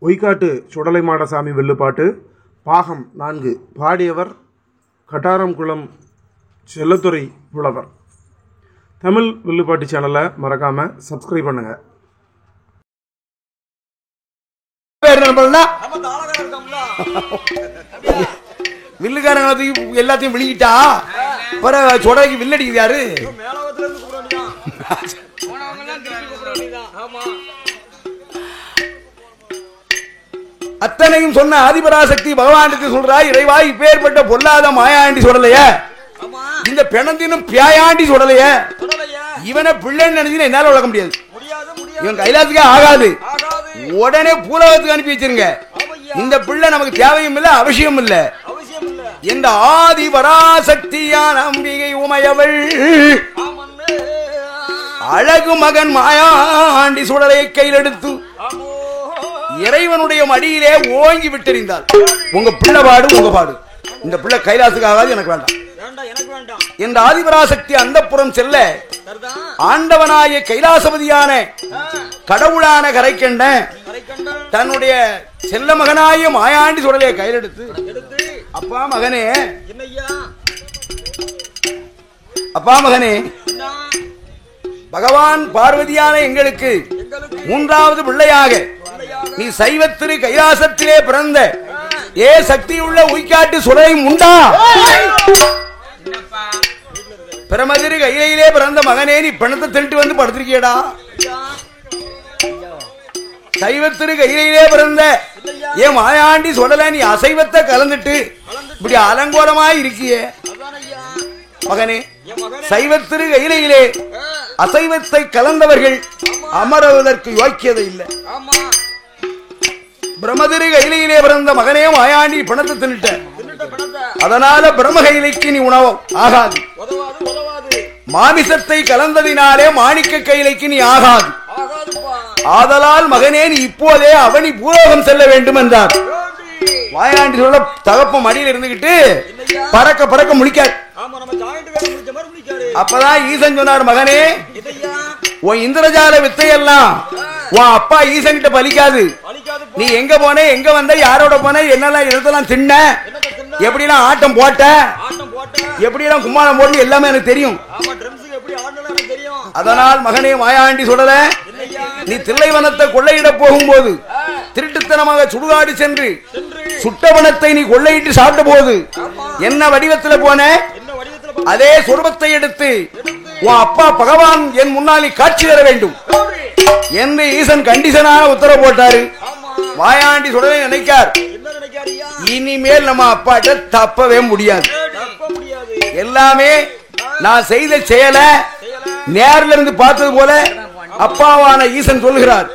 ஒய்காட்டு சுடலை மாடசாமி வெள்ளுப்பாட்டு பாகம் 4. பாடியவர் கட்டாரம்குளம் செல்லத்துறை புலவர். தமிழ் வில்லுப்பாட்டு சேனலை மறக்காம சப்ஸ்கிரைப் பண்ணுங்க. வில்லுக்காரங்க எல்லாத்தையும் விழுங்கிட்டா சொடைக்கு வில்லடிக்குது யாரு? அத்தனையும் சொன்ன ஆதிபராசக்தி பகவானுக்கு சொல்றா, இறைவா இப்பேற்பட்ட பொல்லாத மாயாண்டி சொல்லலைய, இந்த பிணந்தினும் பியாயாண்டி சொல்லலைய, இவனை பிள்ளைன்னு நினைச்சு என்னால வளர்க்க முடியாது, இவன் கைலாசத்துக்கே ஆகாது, உடனே பூலகத்துக்கு அனுப்பி வச்சிருங்க. இந்த பிள்ளை நமக்கு தேவையும் இல்லை அவசியம் இல்லை. இந்த ஆதிபராசக்தியான அம்பிகை உமையவள் அழகு மகன் மாயாண்டி சுடலை கையில் எடுத்து இறைவனுடைய மடியிலே ஓங்கி விட்டறிந்தாள். உங்க பிள்ளை பாடு உங்க பாடு, இந்த பிள்ளை கைலாசுக்கு ஆகாது, எனக்கு வேண்டாம். இந்த ஆதிபராசக்தி அந்த புறம் செல்ல ஆண்டவனாய கைலாசபதியான கடவுளான கரைக்கண்ட தன்னுடைய செல்ல மகனாய மாயாண்டி சுடலையை கையில் எடுத்து, அப்பா மகனே, அப்பா மகனே, பகவான் பார்வதியான எங்களுக்கு 3வது பிள்ளையாக நீ சைவத்திரு கைலாசத்திலே பிறந்த ஏ சக்தியுள்ள உய்காட்டு சுடலை உண்டா, பிரமதிரு கையிலே பிறந்த மகனே, நீ பணத்தை திருட்டு வந்து படுத்திருக்கியடா. சைவத்திரு கையிலே பிறந்த ஏ மாயாண்டி சுடலை நீ அசைவத்தை கலந்துட்டு இப்படி அலங்கோலமாய் இருக்கிய மகனே, சைவத்திரு கையிலே அசைவத்தை கலந்தவர்கள் அமருவதற்கு யோக்கியதை இல்லை. பிரமதிரு கையிலே பிறந்த மகனே மாயாண்டி பணத்தை தின்னுட்ட, அதனால பிரம்ம கையிலைக்கு நீ உணவும் ஆகாது. மாமிசத்தை கலந்ததினாலே மாணிக்க கையிலைக்கு நீ ஆகாது. ஆதலால் மகனே நீ இப்போதே அவனி பூலோகம் செல்ல வேண்டும் என்றார். மாயாண்டி சொல்ல தகப்ப மடியில் இருந்துகிட்டு பறக்க பறக்க முடிக்காது. அப்பதான் ஈசன் சொன்னார், மகனே, உன் இந்திரஜால வித்தையெல்லாம் உன் அப்பா ஈசன் கிட்ட பலிக்காது. நீ எங்க போன, எங்க வந்த, யாரோட போன, என்னெல்லாம் எழுதலாம் தின்ன, எப்படிலாம் ஆட்டம் போட்ட, எப்படிலாம் கும்மாளம் போட்டு எல்லாமே எனக்கு தெரியும். அதனால் மகனே மாயாண்டி சொல்லல, நீ தில்லைவனத்தை கொள்ளையிட போகும்போது திருட்டுத்தனமாக சுடுகாடு சென்று சுட்டவனத்தை நீ கொள்ளையிட்டு சாப்பிட்ட போது என்ன வடிவத்தில் போன, அதே சொருபத்தை எடுத்து உன் அப்பா பகவான் என் முன்னால் காட்சி தர வேண்டும் என்று ஈசன் கண்டிஷனான உத்தரவு போட்டாரு. மாயாண்டி சுடலை நினைக்கார், இனிமேல் நம்ம அப்பாட்ட தப்பவே முடியாது. எல்லாமே நான் செய்த செயல நேரில் இருந்து பார்த்தது போல அப்பாவான ஈசன் சொல்கிறார்,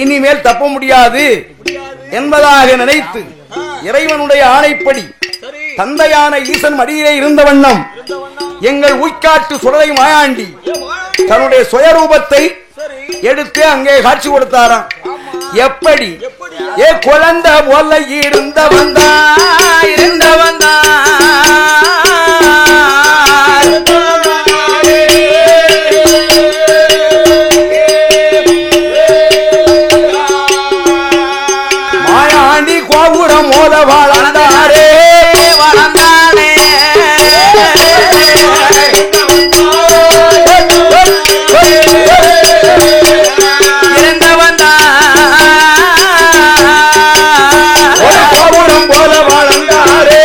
இனிமேல் தப்ப முடியாது என்பதாக நினைத்து இறைவனுடைய ஆணைப்படி தந்தையான ஈசன் மடியிலே இருந்த வண்ணம் எங்கள் உய்காட்டு சுடலை மாயாண்டி தன்னுடைய சுயரூபத்தை எடுத்து அங்கே காட்சி கொடுத்தாராம். எப்படி? ஏ குழந்தை போல இருந்த வந்தா இருந்த வந்தா மாயாண்டி கோபுரம் மோத வளர்ந்தாரே வளர்ந்தானே கோபுரம் போல வளர்ந்தாரே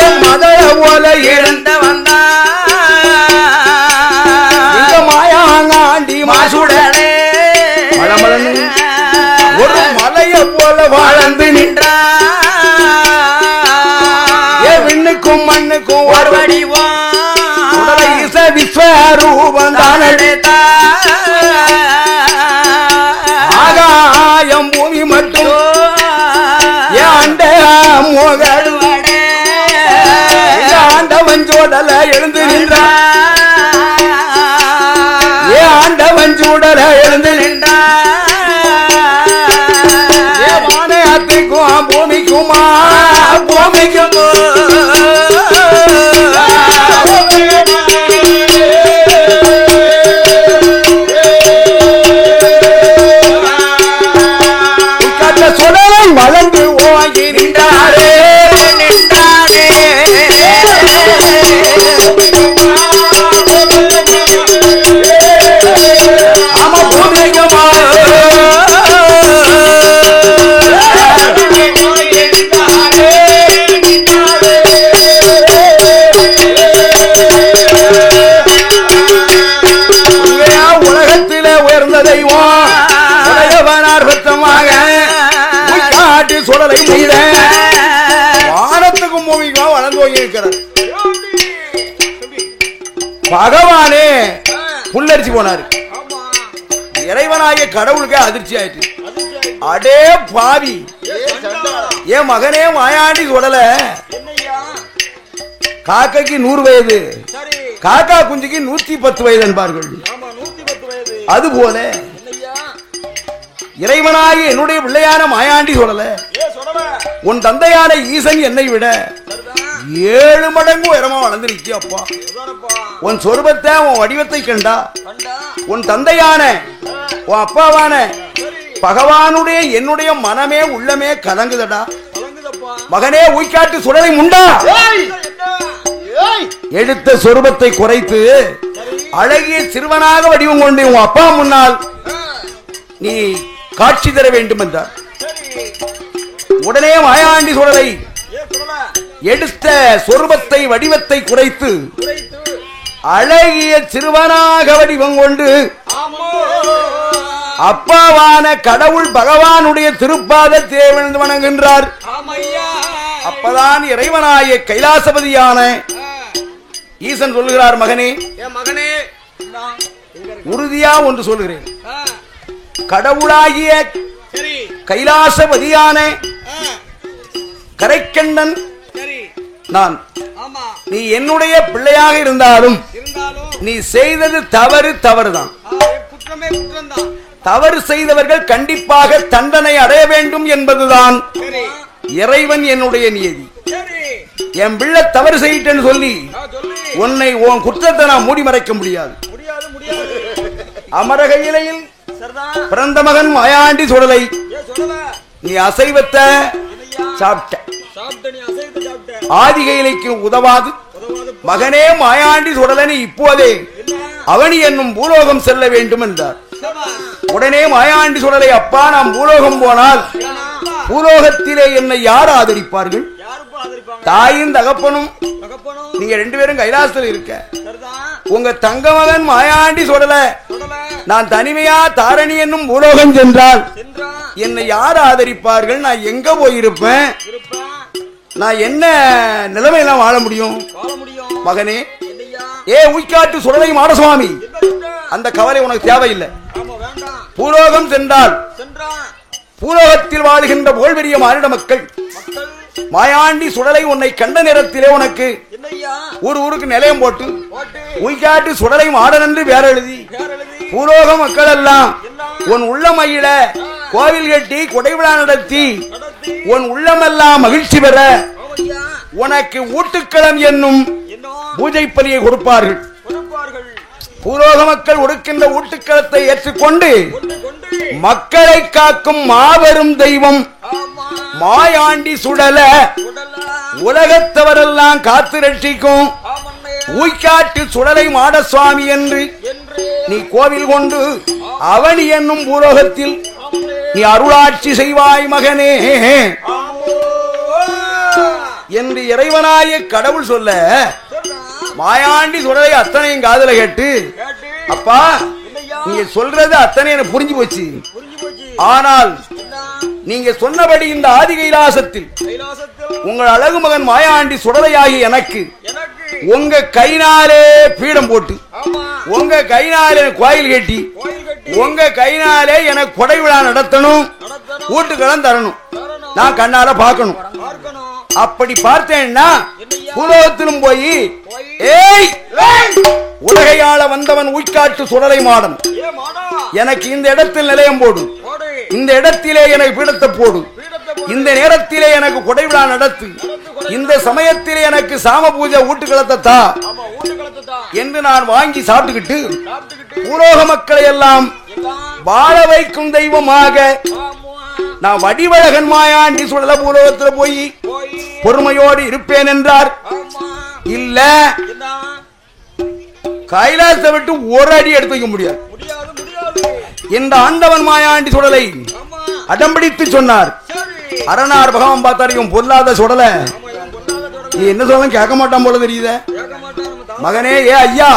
ஏன் மதய போல இருந்த வந்தா மாசுடனே ஒரு மலைய போல வாழ்ந்து நின்றார். விண்ணுக்கும் மண்ணுக்கும் ஒரு வடிவம் விஸ்வரூபம் தான் ஆகாயம் பூமி மட்டும் ஆண்ட மோகடுவடே ஆண்டவன் சோடல எழுந்து நின்றார். ஆண்டவன் சூடல எழுந்து நின்றார். வானத்துக்கும் பூமிக்குமா பூமிக்கும் பகவானே புல்லரிச்சு போனாரு. இறைவனாகிய கடவுளுக்கே அதிர்ச்சி ஆயிட்டு. அடே பாவி, என் மகனே மாயாண்டி சுடல. காக்கைக்கு 100 வயது, காக்கா குஞ்சுக்கு 110 வயது என்பார்கள். அதுபோல இறைவனாகிய என்னுடைய பிள்ளையான மாயாண்டி சுடல, உன் தந்தையான ஈசன் என்னை விட 7 மடங்கு உயரமா வளர்ந்து நிற்கியப்பா. உன் சொரூபத்தை, உன் வடிவத்தை கண்டா உன் தந்தையான உன் அப்பாவான பகவானுடைய என்னுடைய மனமே உள்ளமே கலங்குதடா. மகனே உய்காட்டு சுடலை முண்டா, எடுத்த சொரூபத்தை குறைத்து அழகிய சிறுவனாக வடிவம் கொண்டு உன் அப்பா முன்னால் நீ காட்சி தர வேண்டும் என்றார். உடனே மாயாண்டி சுடலை எடுத்த சொரூபத்தை வடிவத்தை குறைத்து அழகிய சிறுவனாக வடிவம் கொண்டு அப்பாவான கடவுள் பகவானுடைய திருப்பாதத்தை விழுந்து வணங்குகின்றார். அப்பதான் இறைவனாய கைலாசபதியான ஈசன் சொல்லுகிறார், மகனே மகனே உறுதியா ஒன்று சொல்லுகிறேன். கடவுளாகிய கைலாசபதியான கரைக்கண்டன் நான், நீ என்னுடைய பிள்ளையாக இருந்தாலும் நீ செய்தது தவறுதான். தவறு செய்தவர்கள் கண்டிப்பாக தண்டனை அடைய வேண்டும் என்பதுதான் இறைவன் என்னுடைய நியதி. என் பிள்ளை தவறு செய்யிட்டேன்னு சொல்லி உன்னை உன் குற்றத்தை நான் மூடி மறைக்க முடியாது. அமரக இலையில் பிறந்த மகன் மாயாண்டி சுடலை நீ அசைவத்தை சாப்பிட்ட, ஆதிக இலைக்கு உதவாது. மகனே மாயாண்டி சுடலை இப்போதே அவனி என்னும் பூலோகம் செல்ல வேண்டும் என்றார். உடனே மாயாண்டி சுடலை, அப்பா நாம் பூலோகம் போனால் பூலோகத்திலே என்னை யார் ஆதரிப்பார்கள்? தாயும் தகப்பனும் நீங்க 2 பேரும் கைலாசத்தில் இருக்க. உங்க தங்க மகன் மாயாண்டி சுடல நான் தனிமையா தாரணி என்னும் பூலோகம் சென்றால் என்னை யார் ஆதரிப்பார்கள்? நான் எங்க போயிருப்பேன்? நான் என்ன நிலைமையெல்லாம் வாழ முடியும்? மகனே உய்காட்டு சுடலை மாடசுவாமி, அந்த கவலை உனக்கு தேவையில்லை. பூலோகம் சென்றால் பூலோகத்தில் வாழ்கின்ற புகழ்பெரிய மானிட மக்கள் மாயாண்டி சுடலை உன்னை கண்ட நேரத்திலே உனக்கு ஊருக்கு நிலையம் போட்டு உய்காட்டு சுடலை மாடன் என்று வேற எழுதி பூலோக மக்கள் எல்லாம் உன் உள்ளமையில கோவில் கட்டி கொடைவிழா நடத்தி உன் உள்ளமெல்லாம் மகிழ்ச்சி பெற உனக்கு ஊட்டுக்களம் என்னும் பூஜை பலியை கொடுப்பார்கள். பூலோக மக்கள் ஒடுக்கின்ற ஊட்டுக்களத்தை ஏற்றுக்கொண்டு மக்களை காக்கும் மாபெரும் தெய்வம் மாயாண்டி சுடல உலகத்தவரெல்லாம் காத்து ரட்சிக்கும் உய்காட்டு சுடலை மாடசுவாமி என்று நீ கோவில் கொண்டு அவனி என்னும் பூலோகத்தில் நீ அருளாட்சி செய்வாய் மகனே என்று இறைவனாய கடவுள் சொல்ல மாயாண்டி சுடலை அத்தனையும் காதல கேட்டு, அப்பா நீங்க சொல்றது அத்தனை எனக்கு புரிஞ்சு போச்சு. ஆனால் நீங்க சொன்னபடி இந்த ஆதி கைலாசத்தில் உங்கள் அழகு மகன் மாயாண்டி சுடலையாகி எனக்கு உங்க கைனாலே பீடம் போட்டு உங்க கைனாலே கோயில் கட்டி உங்க கைனாலே எனக்கு கொடை விழா நடத்தணும், ஊட்டுக்களம் தரணும், நான் கண்ணால பார்க்கணும். அப்படி பார்த்தேன்னா பூலோகத்திலும் போய் உலகையாள வந்தவன் உய்காட்டு சுடலை மாடன் எனக்கு இந்த இடத்தில் நிலையம் போடு, இந்த இடத்திலே எனக்கு பீடத்தை போடு, இந்த நேரத்திலே எனக்கு கொடை விழா நடத்து, இந்த சமயத்திலே எனக்கு சாம பூஜை ஊட்டுக்களத்தை தா என்று நான் வாங்கி சாப்பிட்டுக்கிட்டு பூலோக மக்களை எல்லாம் வாழ வைக்கும் தெய்வமாக நான் வடிவழகன் மாயாண்டி சுடல பூலோகத்தில் போய் பொறுமையோடு இருப்பேன் என்றார். இல்ல கைலாசத்தை விட்டு ஒரு அடி எடுத்து வைக்க முடியாது இந்த ஆண்டவன் மாயாண்டி சுடலை அடம்பிடித்து சொன்னார். அரணார் பகவான் பார்த்தாரையும் பொல்லாத சுடல நீ என்ன சொல்ல கேட்க மாட்டான் போல தெரியுத மகனே. ஐயா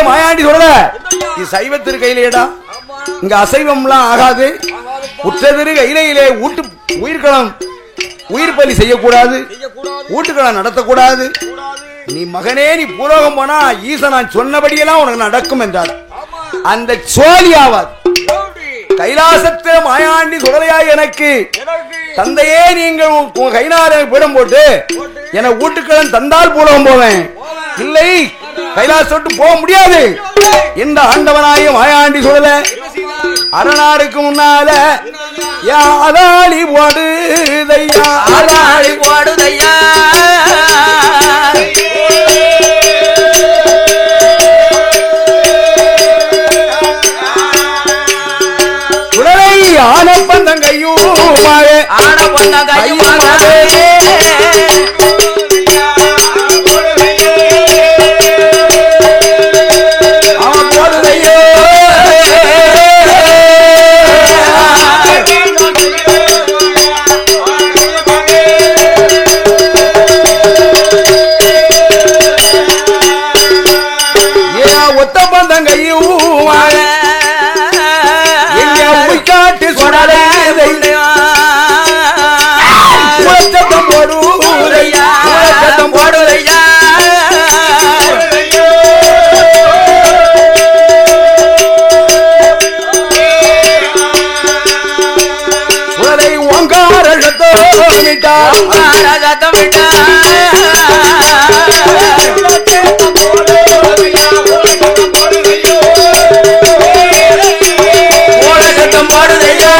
மாயாண்டி சுடல நீ சைவத்திற்கு கையிலேடா, இங்க அசைவம்லாம் ஆகாது. உற்றதிரு கையிலே உயிர்களம் உயிர் பலி செய்யக்கூடாது, ஊட்டுக்களம் நடத்தக்கூடாது. நீ மகனே நீ பூலோகம் போனா ஈசன் நான் சொன்னபடியெல்லாம் உனக்கு நடக்கும் என்றார். அந்த சோழி ஆவார் கைலாசத்தில் மாயாண்டி சுடலையாய் எனக்கு தந்தையே நீங்கள் உங்க கைனால பீடம் போட்டு என வீட்டுக்கிழன் தந்தால் பூலோகம் போவேன், இல்லை கைலாசம் விட்டு போக முடியாது இந்த ஆண்டவனாய மாயாண்டி சுடல அரணாருக்கு முன்னால யாழி போடுதையா ஆளாளி போடுதையா உடலை ஆன பந்தங்கையும் ஆன பந்தங்கையும் அவன் போடுதையோ ஒத்த பந்தங்கையும் காட்டு சொடலை போடுதையா போடுதையா உடலை ஓங்கார சத்தமிட்டா சத்தமிட்டா சத்தம் போடுதையா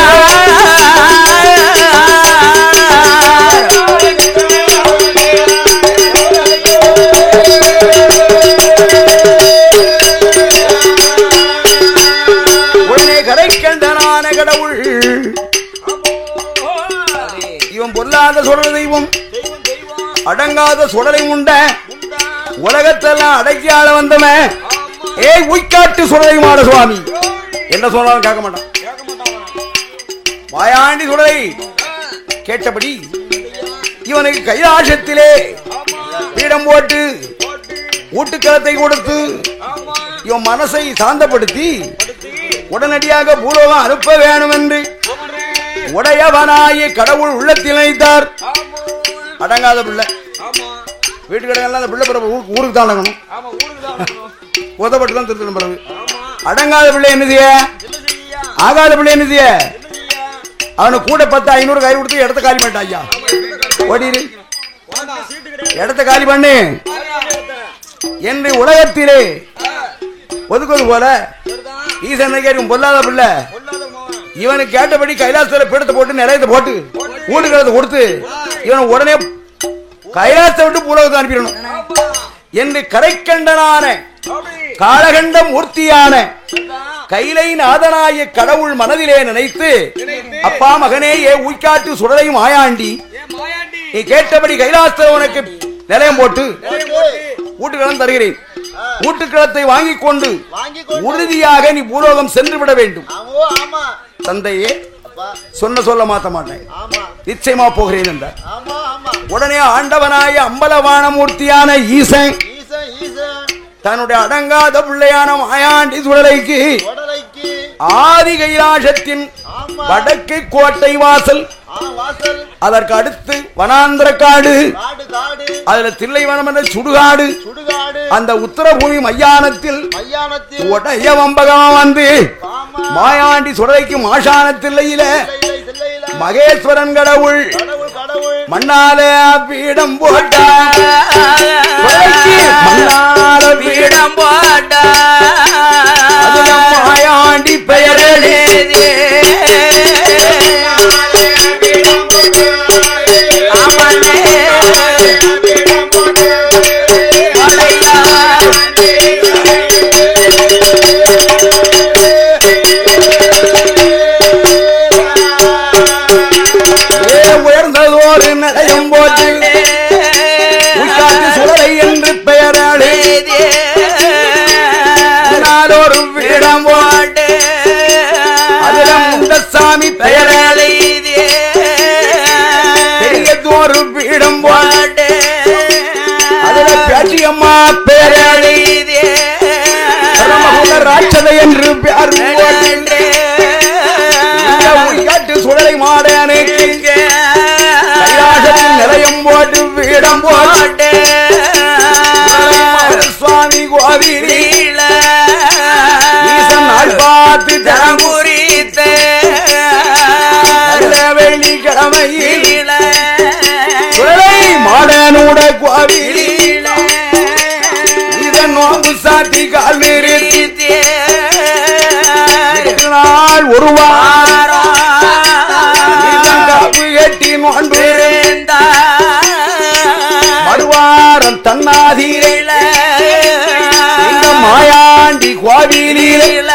உடனே கரை கண்டனான கடவுள் இவன் பொல்லாத சுடலை தெய்வம் அடங்காத சுடலை உண்ட உலகத்தெல்லாம் அடக்கி ஆள வந்தவன் ஏய் உய்காட்டு சுடலை மாட சுவாமி என்ன சொன்னாலும் கேட்க மாட்டான். மாயாண்டி சுடலை கேட்டபடி இவனுக்கு கைலாசத்திலே பீடம் போட்டு ஊட்டுக்களத்தை கொடுத்து இவன் மனசை சாந்தப்படுத்தி உடனடியாக பூலோகம் அனுப்ப வேணும் என்று உடையவனாய கடவுள் உள்ளத்தில் நினைத்தார். அடங்காத பிள்ளை வீட்டு கடையெல்லாம் அந்த பிள்ளை பிறகு ஊருக்கு தான் அடங்கணும், உதப்பட்டு தான் திருத்தணும். பிறகு அடங்காத பிள்ளை என்ன செய்ய, ஆகாத பிள்ளை என்ன செய்ய, அவனு கூட 10-500 கை கொடுத்து இடத்த காலி பண்ணிட்டா. ஐயா ஓடிடு இடத்த காலி பண்ணு என்று உலகத்திலே ஒதுக்குவது போல ஈசனை கேட்கும் பொல்லாத பிள்ளை இவனுக்கு கேட்டபடி கைலாசத்துல பீடத்தை போட்டு நிலையத்தை போட்டு ஊடுகளத்தை கொடுத்து இவன் உடனே கைலாசத்தை விட்டு பூலோகத்தை அனுப்பிடணும் என்று கரைக்கண்டனான காலகண்ட மூர்த்தியான கைலை நாதனாய கடவுள் மனதிலே நினைத்து, அப்பா மகனே ஏ உய்காட்டு சுடலையும் ஆயாண்டி நீ கேட்டபடி கைலாசத்தில் உனக்கு நிலையம் போட்டு ஊட்டுக்களம் தருகிறேன். ஊட்டுக்களத்தை வாங்கிக் கொண்டு உறுதியாக நீ பூலோகம் சென்று விட வேண்டும். தந்தையே சொன்ன சொல்ல மாத்த மாட்டேன், நிச்சயமா போகிறேன் என்றார். உடனே ஆண்டவனாய அம்பலவானமூர்த்தியான ஈசன் தன்னுடைய அடங்காத பிள்ளையான மாயாண்டி சுடலைக்கு ஆதி கைலாசத்தின் வடக்கு கோட்டை வாசல், அதற்கு அடுத்து வனாந்திர காடு, அதுல தில்லைவனம் என்ற சுடுகாடு, அந்த உத்தரபூமி மையானத்தில் உடைய வம்பகமா வந்து மாயாண்டி சுடலைக்கு மாசான தில்லையில மகேஸ்வரன் கடவுள் மண்ணால பீடம் போட்டா, மண்ணால பீடம் போட்டா, மாயாண்டி பெயரே உயர்ந்ததோடு நடையும் போட்டு உய்காட்டு சுடலை என்று பெயராளே ஒரு பீடம் போட்டு அதுல முண்டசாமி பெயராளே பெரியதொரு பீடம் போட்டு அதுல பேச்சியம்மா பெயராளே ராட்சதை என்று பேர் உய்காட்டு சுடலை மாடனே கைலாசத்தில் நிலையம் போட்டு பீடம் போட்டு நாள் நிறுத்தி நாள் ஒரு வாரம் கட்டி நோன்பு மறுவாரம் தன்னாதிரில இந்த மாயாண்டி கோவிலில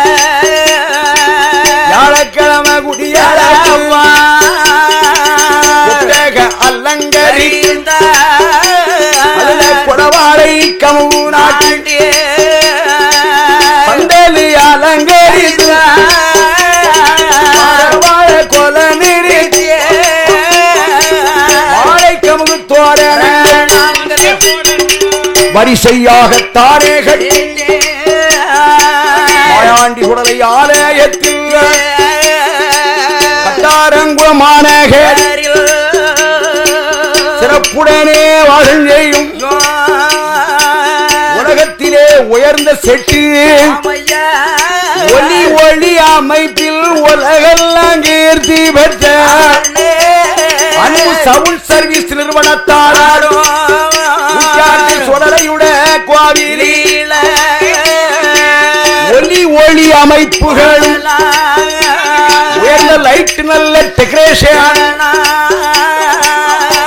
வியாழக்கிழமை குடியாளம்மா அல்லங்கரிந்த குடவாளை கமு நாட்டி பந்தலி அலங்கரிந்த கொல நிறுத்திய வாழை கமுகு தோரண வரிசையாகத்தானே கட்டி மாயாண்டி சுடலை ஆலயத்தில் கட்டாரங்குளமான சிறப்புடனே வாசல் செய்யும் உலகத்திலே உயர்ந்த செட்டு ஒளி ஒளி அமைப்பில் உலகெல்லாம் கீர்த்தி பெற்ற அன்பு சவுண்ட் சர்வீஸ் நிறுவனத்தாரும் சுடலையுட கோவிலில ஒளி ஒளி அமைப்புகள் உயர்ந்த லைட் நல்ல டெக்கரேஷன்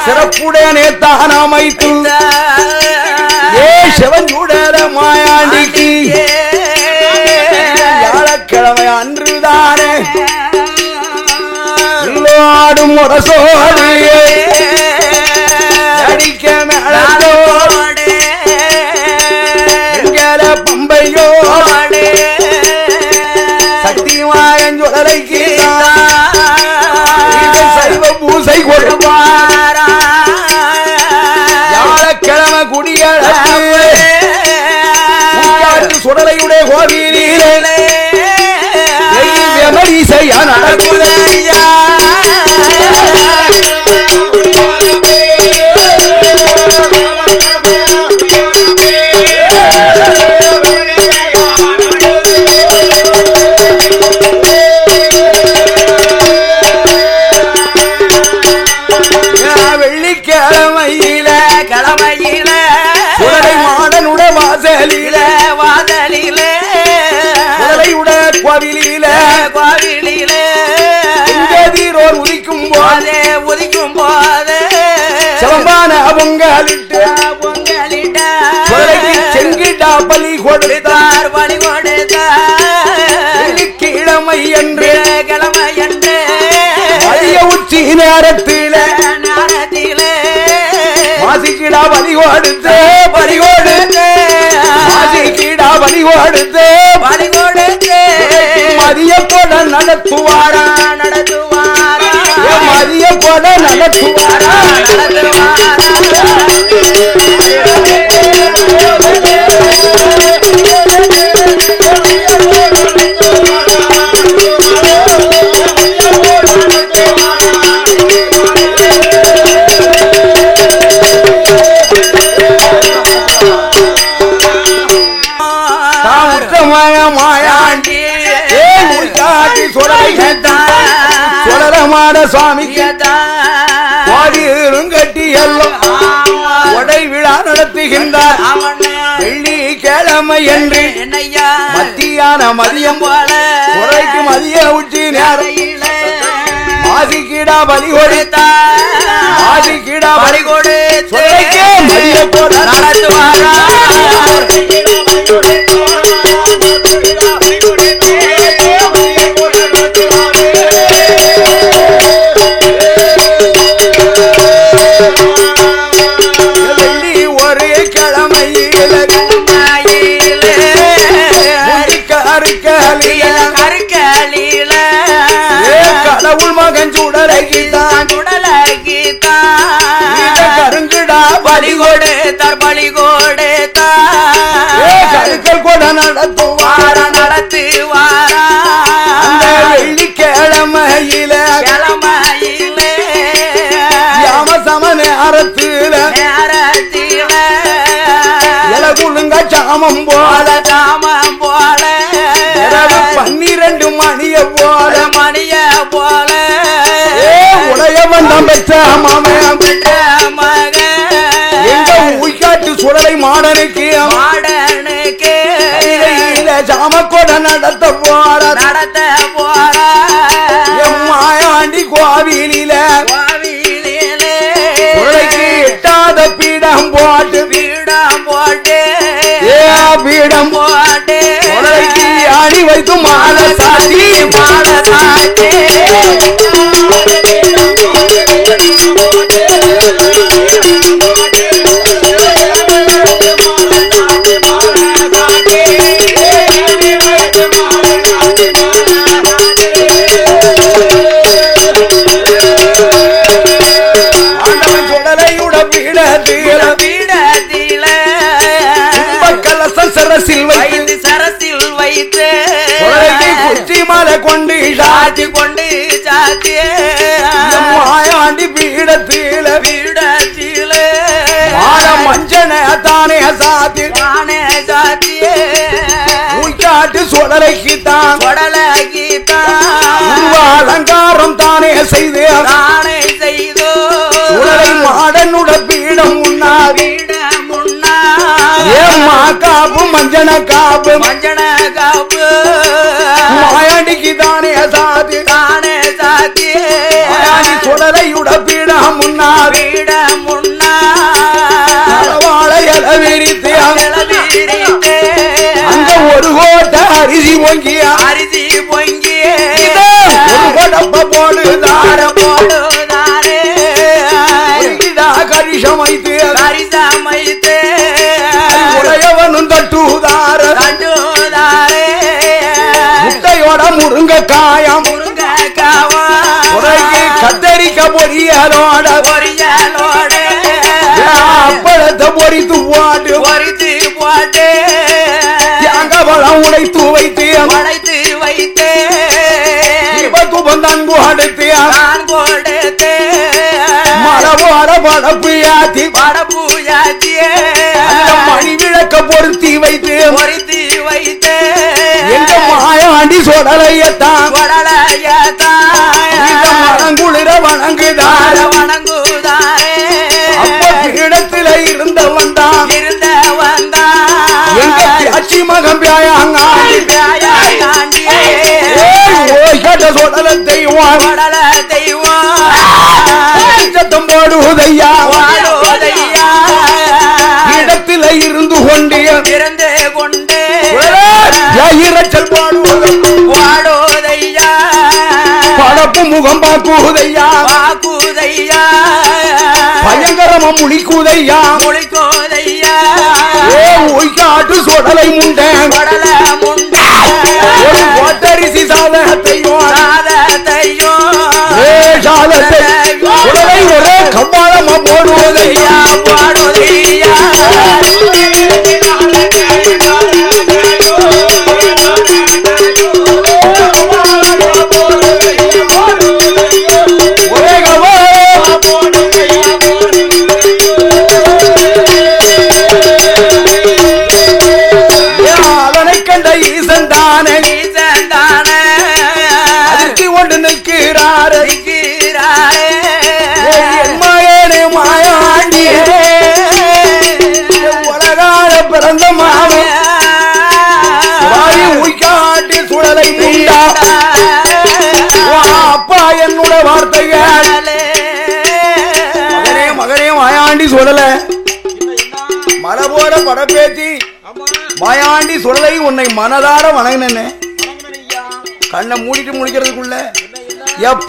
சிறப்புடனே தான் அமைத்து ஏ சிவஞ்சுடர மாயாண்டிக்கு வியாழக்கிழமை அன்றுதானே எல்லாடும் முரசோடு அடிக்க மேளத்தோடு எங்கல பம்பையோடு சக்தி மாயஞ்சுடலைக்கு சைவ பூசை கொடுப்பார் வியாழக்கிழமை குடியளவு சுடலையுடைய கோவிலிலே வெமரிசையா நடக்குதையா வெள்ளிக்கிழமையில சுடலை மாடனுட வாசலில சுடலையுட கோவிலில வீரோர் உதிக்கும் போதே சிவம்பான பொங்கலிட்டு சுடலைக்கு செங்கிட்டா பலி கொடுத்தார் வெள்ளிக்கிழமை என்று மதிய உச்சி நேரத்தில மாசிக்கிடா பலி கொடுத்து மாசிக்கிடா பலி கொடுத்து மதிய போட நடத்துவாரா மதிய போட நடத்துவாரா மாயாண்டி சுடலமான சுவாமி கட்டி எல்லாம் கொடை விழா நடத்துகின்றார் வெள்ளிக்கிழமை என்று மத்தியான மதியம் போல குறைக்கு மதிய உச்சி நேரம் மாசிக்கிடா பலி கொடுத்தா மாசிக்கிடா பலி கொடு மதிய போல நடத்துவாரா கடவுள் மகன் சுடலைக்குதான் கருங்குடா பலி கொடுத்தார் கருக்கள் கூட நடத்துவாரா அந்த வெள்ளிக்கிழமையில யாமசம நேரத்தில இலகுழுங்க சாமம் போல 12 மணிய போல உடையவன் தான் பெற்ற எங்க உய்காட்டு சுடலை மாடனுக்கு ஜாமக்கோட நடத்த போற மாயாண்டி கோவிலில எட்டாத பீடம் போட்டு பீடம் போட்டு அணி வைத்து மாலை சாத்தி சரசில் வைத்து குச்சி மலை கொண்டு சாத்தி கொண்டு சாத்திய மாயாண்டி பீடத்தில மஞ்சன தானே சாத்தி சாத்திய உச்சாட்டு சுடலைக்குத்தான் அலங்காரம் தானே செய்து சுடலை மாடனுட பீடம் முன்னாடி ஏம்மா காப்பு மஞ்சன காப்பு மாயாண்டிக்கு தானே சாதி சுடலையுட பீடம் முன்னாடி வாழை விரித்து அந்த ஒரு கோட்டை அரிசி பொங்கிய ஒரு கொடப்ப போடுதார கரிசம் வைத்து உடையவனும் தட்டுதார முட்டையோட முருங்க காயம் கத்தரிக்க பொரியலோட அப்பளத்தை பொறித்து போட்டு அங்க பழம் உடைத்து வைத்து தன்பு அடுத்து மரபோட படப்பு யாத்தி மணி விளக்க பொருத்தி வைத்து எங்க மாயாண்டி சொடலையத்தான் மனங்குளிர வணங்குதார இடத்துல இருந்த வந்தான் எங்க ஆட்சி மகம் கேட்ட சொடல தெய்வம் சத்தம் போடுவதையா இடத்துல இருந்து கொண்டு இரைச்சல் பாடுவதையா படப்பு முகம் பாக்குவதையா பயங்கரமா முழிக்குதையா காட்டு சொடலை முண்டை ஒரு கோட்டரிசி சாதத்தையும் ஒரே கம்பாளமா போடுவதையா என்னோட வார்த்தைகள் மகனே மாயாண்டி சொல்லல மலை போல படப்பேத்தி மாயாண்டி சொல்லலை உன்னை மனதார வணங்கினே கண்ணை மூடிட்டு முடிக்கிறதுக்குள்ள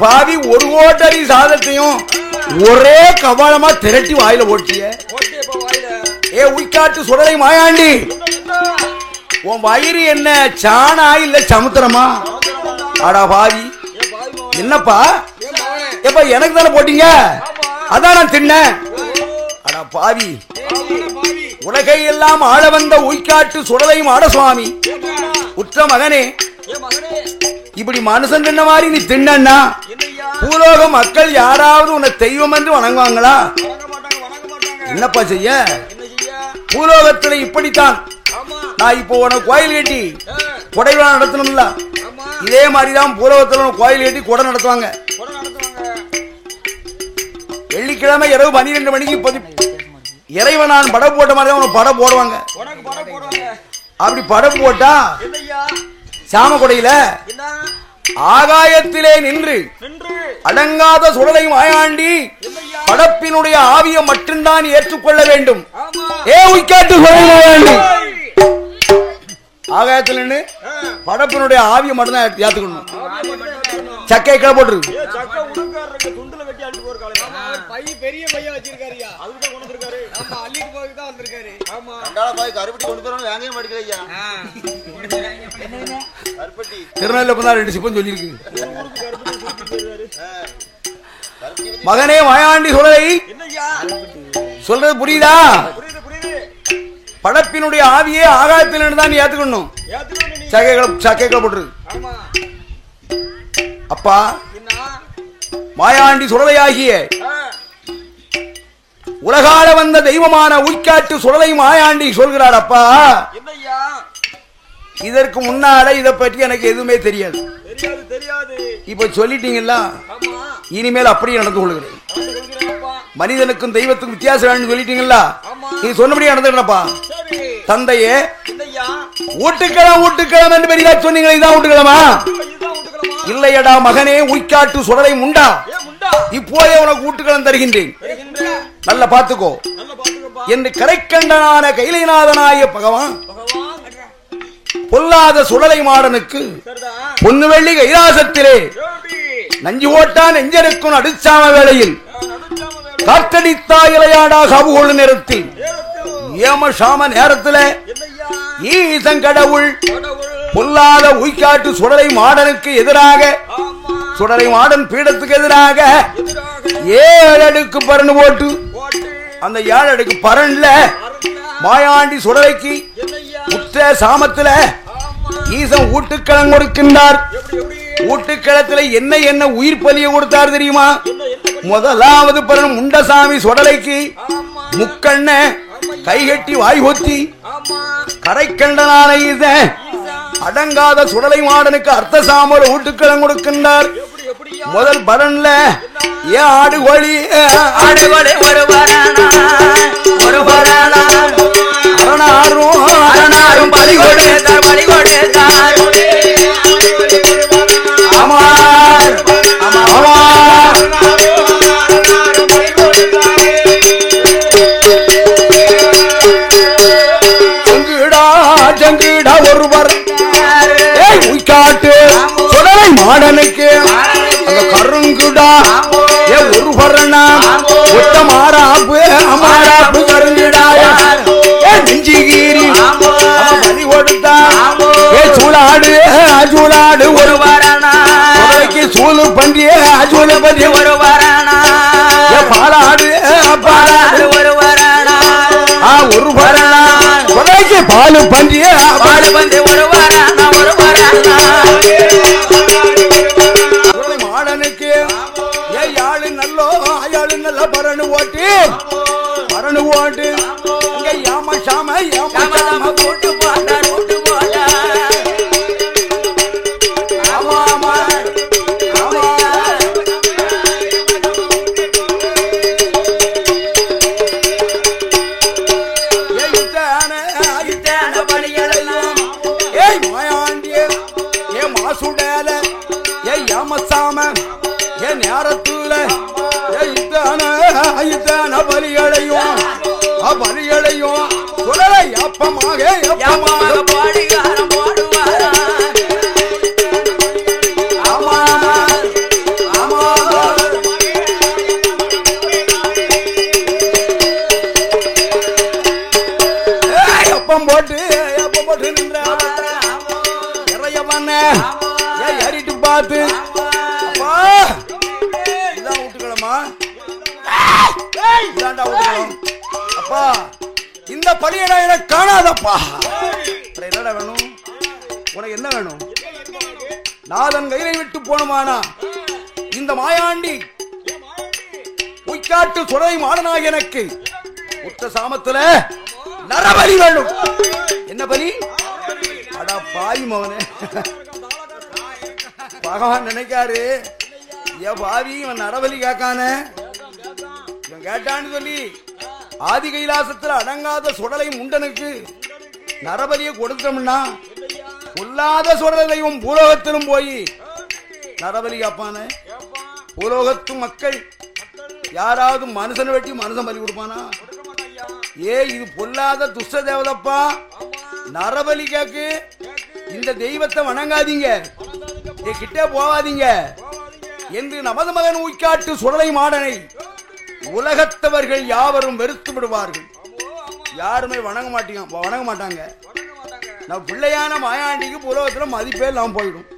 பாவி ஒரு கோட்டரி சாதத்தையும் ஒரே கபாலமா திரட்டி வாயில போட்டிய உய்காட்டு சொல்லலை மாயாண்டி உன் வயிறு என்ன சாணா இல்ல சமுத்திரமா அடா பாவி என்னப்பா எப்ப எனக்கு தானே போட்டீங்க அதான் நான் தின்னேன் அடா பாவி உலகை எல்லாம் ஆள வந்த உய்காட்டு சுடலை மாட சுவாமி உற்ற மகனே இப்படி மனுஷன் தின்ன மாதிரி நீ தின்னா பூலோக மக்கள் யாராவது உன்னை தெய்வம் என்று வணங்குவாங்களா என்னப்பா செய்ய பூலோகத்தில் இப்படித்தான் நான் இப்போ உனக்கு கோயில் கட்டி கொடை விழா நடத்தணும்ல இதே மாதிரிதான் பூலோகத்தில் கோயில் கட்டி கொடை நடத்துவாங்க வெள்ளிக்கிழமை இரவு 12 மணிக்கு இறைவன் நான் படம் போட்ட மாதிரி தான் படம் போடுவாங்க அப்படி படம் போட்டா சாம கொடையில ஆகாயத்திலே நின்று அடங்காத சுடலை மாயாண்டி படப்பினுடைய ஆவியை மட்டும்தான் ஏற்றுக்கொள்ள வேண்டும். உய்காட்டு சுடலை மாயாண்டி ஆகாயத்தில் நின்று படப்பினுடைய ஆவியை மட்டும்தான் ஏற்றுக்கணும். சக்கை கிளை போட்டு பெரிய பையன் வச்சிருக்காருயா, அதுதான் கொண்டு வந்திருக்காரு. ஆமா, அள்ளிட்டு போய் தான் வந்திருக்காரு. ஆமா, கருப்பட்டி கொண்டு போறோம், வேங்கையும் மடிக்கலையா. திருநெல்வேலி 2 சிப்பம் சொல்லியிருக்கு. மகனே மாயாண்டி சுடலை சொல்றது புரியுதா? படப்பினுடைய ஆவியே ஆகாயத்தில் தான் ஏத்துக்கணும். சக்கைகளை போட்டு அப்பா மாயாண்டி சுடலையாகிய உலகால வந்த தெய்வமான உய்காட்டு சுடலை மாயாண்டி சொல்கிறார். அப்பா இதற்கு முன்னால இதை பற்றி எனக்கு எதுவுமே தெரியாது. இப்ப சொல்லிட்டீங்களா, இனிமேல் அப்படியே நடந்து கொள்கிறேன். மனிதனுக்கும் தெய்வத்துக்கும் வித்தியாசம் சொல்லிட்டீங்களா, நீ சொன்னபடியே நடந்துக்கிறப்பா. தந்தையே ஊட்டுக்கிழம் என்று பெரியா சொன்னீங்களா, இதான் ஊட்டுக்கிழமா? இல்லையடா மகனே உய்காட்டு சுடலை முண்டா, இப்போதே உனக்கு ஊட்டுக்கிழம் தருகின்றேன், நல்ல பாத்துக்கோ என்று கரைக்கண்டனான கைலைநாதனாய பகவான் பொல்லாத சுடலை மாடனுக்கு பொன்னு வெள்ளி கைலாசத்திலே நஞ்சு ஓட்டா நெஞ்சருக்கும் நடுச்சாம வேளையில் காத்தடித்தா இலையாடா காபுகொள்ளு நேரத்தில் ஏமசாம நேரத்தில் ஈசங்கடவுள் பொல்லாத உய்காட்டு சுடலை மாடனுக்கு எதிராக, சுடலை மாடன் பீடத்துக்கு எதிராக 7 அடுக்கு பரணு போட்டு அந்த 7 அடுக்கு பரன்ல மாயாண்டி சுடலைக்கு உற்ற சாமத்துல ஈசன் ஊட்டுக்களம் கொடுக்கின்றார். ஊட்டுக்களத்துல என்ன உயிர் பலிய கொடுத்தார் தெரியுமா? முதலாவது பரன் முண்டசாமி சுடலைக்கு முக்கண்ண கைகட்டி வாய் ஒத்தி கரைக்கண்டனான ஈசன் அடங்காத சுடலை மாடனுக்கு அர்த்த சாமல ஊட்டுக்களம் கொடுக்கின்றார். முதல் பரன்ல ஆடு கோழி ஒரு அரணாரும் பலி கொடுத்தார். ஜங்கிடா ஒருவர் உய்காட்டு சுடலை மாடனுக்கு கருங்குடா ஒரு பரணா ஒட்ட மாறாப்பு அமாராப்பு கருங்கிடாய நெஞ்சிகீரி பலி கொடுத்தா சூளாடு அஜூலாடு ஒரு வரணாக்கு சூழு பண்டிய அஜூல பண்டிய ஒரு வரணா பாலாடு பாலாடு ஒரு வரணா ஒரு வரணா கொலைக்கு பாலு பண்டிய பாலு பண்டிய ஒரு வரணா ஒரு வரணா மாடனுக்கு ஏழு நல்லோ ஆயாளு நல்ல பரணு ஓட்டு இங்க ஏமசாம போட்டு போட்டார் போட்டு போட்டார். பலிகளையும் சுடலை அப்பமாக பாடிகாரம் போடுவாரா. எப்பம் போட்டு நின்ற நிறைய பண்ண ஏறிட்டு பார்த்து இதான் விட்டுக்கலாமா, இதாண்டா விட்டுக்கலாம் அப்பா, இந்த பலியடா எனக்கு காணாதப்பா. என்னடா வேணும் உனக்கு, என்ன வேணும்? நாதன் கையை விட்டு போனுமானா இந்த மாயாண்டி உய்காட்டு சுடலை மாடனாக எனக்கு உத்த சாமத்துல நரபலி வேணும். என்ன பலி? அடா பாவி மவனே, பகவான் நினைக்காரு ஏன் பாவி இவன் நரபலி கேட்கான, இவன் கேட்டான்னு சொல்லி ஆதி கைலாசத்துல அடங்காத சுடலை முண்டனுக்கு நரபலியை கொடுத்தோம்னா பொல்லாத சுடல தெய்வம் பூலோகத்திலும் போய் நரபலி காப்பான பூலோகத்து மக்கள் யாராவது மனுஷனை வெட்டி மனுஷன் பலி கொடுப்பானா? இது பொல்லாத துஷ்ட தேவதப்பா, நரபலி கேக்கு இந்த தெய்வத்தை வணங்காதீங்க, கிட்டே போவாதீங்க என்று நமது மகன் உய்காட்டு சுடலை மாடனை உலகத்தவர்கள் யாவரும் வெறுத்து விடுவார்கள். யாருமே வணங்க மாட்டாங்க. நம்ம பிள்ளையான மாயாண்டிக்கு புலோகத்துல மதிப்பே எல்லாம் போயிடும்.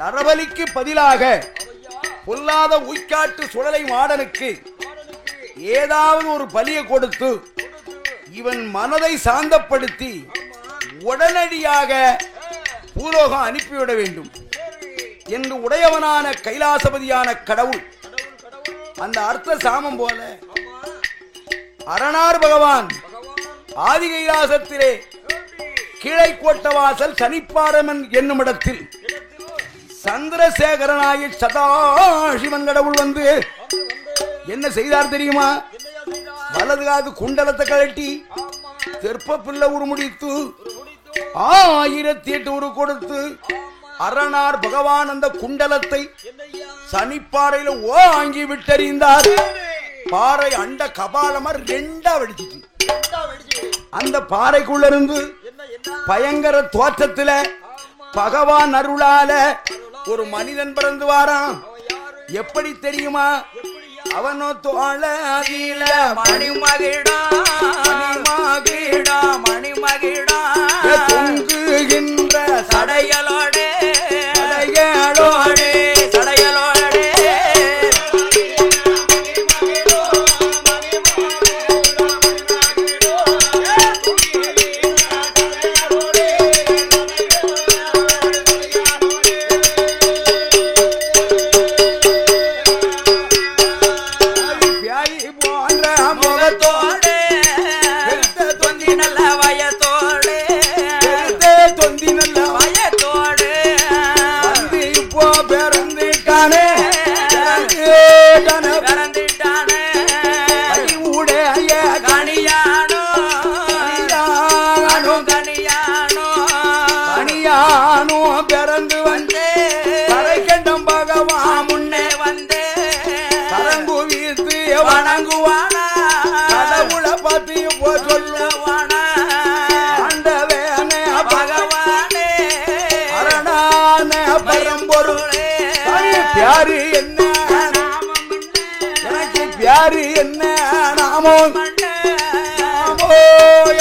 நரபலிக்கு பதிலாக பொல்லாத உய்காட்டு சுடலை மாடனுக்கு ஏதாவது ஒரு பலியை கொடுத்து இவன் மனதை சாந்தப்படுத்தி உடனடியாக பூலோகம் அனுப்பிவிட வேண்டும் என்று உடையவனான கைலாசபதியான கடவுள் அந்த அர்த்த சாமம் போல அரணார் பகவான் ஆதி கைலாசத்திலே கீழை கோட்டவாசல் சனிப்பாரமன் என்னும் இடத்தில் சந்திரசேகரனாய சதாசிவன் கடவுள் வந்து என்ன செய்தார் தெரியுமா? வலது காது குண்டலத்தை கழட்டி தெற்ப பிள்ளை உருமுடித்து 1008 உரு கொடுத்து அரணார் பகவான் அந்த குண்டலத்தை சனிப்பாறையில வாங்கி விட்டறிந்தார். பாறை அண்ட கபாலமர் 2 வெடிச்சிச்சு. அந்த பாறைக்குள்ள இருந்து பயங்கர தோற்றத்துல பகவான் அருளால ஒரு மனிதன் பிறந்து வாரான். எப்படி தெரியுமா? அவனோ தோழ மணிமகிடா தொங்குகின்ற சடையலோடே பிறந்து வந்து கரைக்கண்டம் பகவான் முன்னே வந்து கரங்குவித்து வணங்குவானா, கடவுளை பத்தி சொல்லுவானா, ஆண்டவேனே பகவானே அரணான பரம்பொருளே பியாரு என்ன எனக்கு பியாரு என்ன நாமம்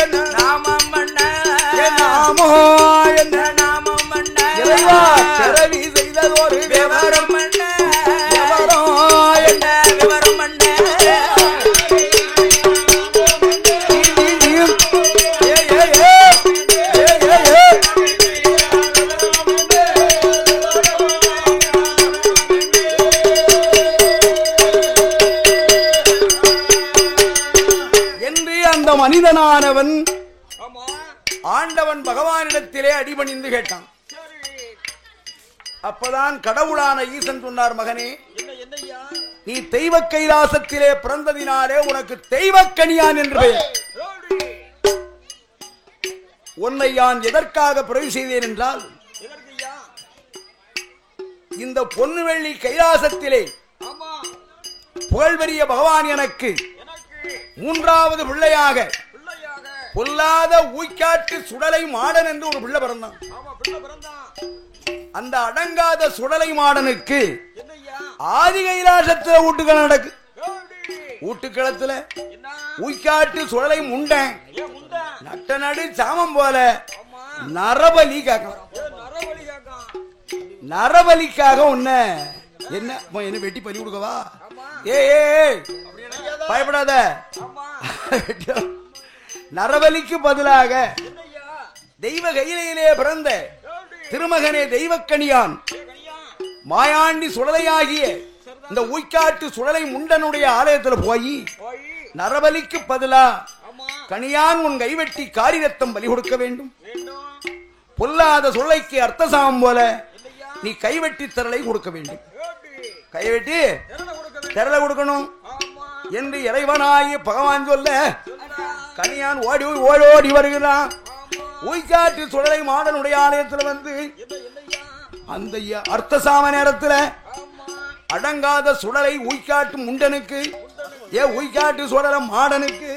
என்ன நாமம் நாமோ என்ன பிறவி செய்ததொரு விவரம் என்ன விவரம் என்ன என்று அந்த மனிதனானவன் ஆண்டவன் பகவானிடத்திலே அடிபணிந்து கேட்டான். அப்பதான் கடவுளான ஈசன் சொன்னார், மகனே நீ தெய்வ கைலாசத்திலே பிறந்ததினாலே உனக்கு தெய்வக்கணியான் என்று பெயர். உன்னை யான் எதற்காக பிறவி செய்தேன் என்றால், இந்த பொன்னு வெள்ளி கைலாசத்திலே புகழ்பெரிய பகவான் எனக்கு 3வது பிள்ளையாக பொல்லாத ஊய்காட்டு சுடலை மாடன் என்று ஒரு பிள்ளை பிறந்தான். அந்த அடங்காத சுடலை மாடனுக்கு ஆதி கைலாசத்துல ஊட்டுக்கள் நடக்கு. ஊட்டுக்களத்துல ஊய்காட்டு சுடலை முண்டன் நட்ட நடு சாமம் போல நரபலி கேட்கலாம். நரபலிக்காக உன்ன என்ன வெட்டி பலி கொடுக்கவா? ஏ பயப்படாத. நரபலிக்கு பதிலாக தெய்வ கையிலே பிறந்த திருமகனே தெய்வக்கணியான் மாயாண்டி சுடலையாகிய இந்த ஊய்காட்டு சுடலை முண்டனுடைய ஆலயத்தில் போய் நரபலிக்கு பதிலா கணியான் உன் கைவெட்டி காரிரத்தம் பலி கொடுக்க வேண்டும். பொல்லாத சுடலைக்கு அர்த்தசாமம் போல நீ கைவெட்டி திரளை கொடுக்க வேண்டும். கைவெட்டி திரளை கொடுக்கணும் என்று இறைவனாய பகவான் சொல்ல கணியான் ஓடி வருகிறான். ஊய்காட்டு சுடலை மாடனுடைய ஆலயத்துல வந்து அந்த அர்த்தசாம நேரத்துல அடங்காத சுடலை ஊய்காட்டு முண்டனுக்கு ஊய்காட்டு சுடல மாடனுக்கு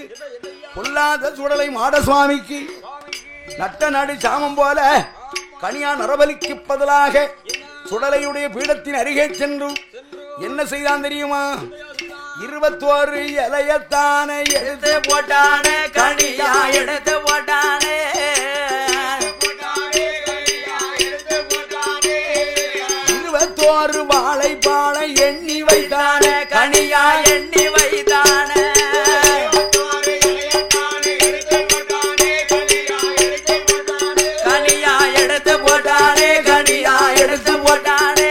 பொல்லாத சுடலை மாட சுவாமிக்கு நட்ட நடு சாமம் போல கனியா நரபலிக்கு பதிலாக சுடலையுடைய பீடத்தின் அருகே சென்று என்ன செய்தான் தெரியுமா? 21 இலையத்தானே எடுத்து போட்டானே, கனியா எடுத்து போட்டானே, 21 வாழைப்பாளை எண்ணி வைத்தானே, கனியா எண்ணி வைத்தானே, கனியா எடுத்து போட்டானே, கனியா எடுத்து போட்டானே.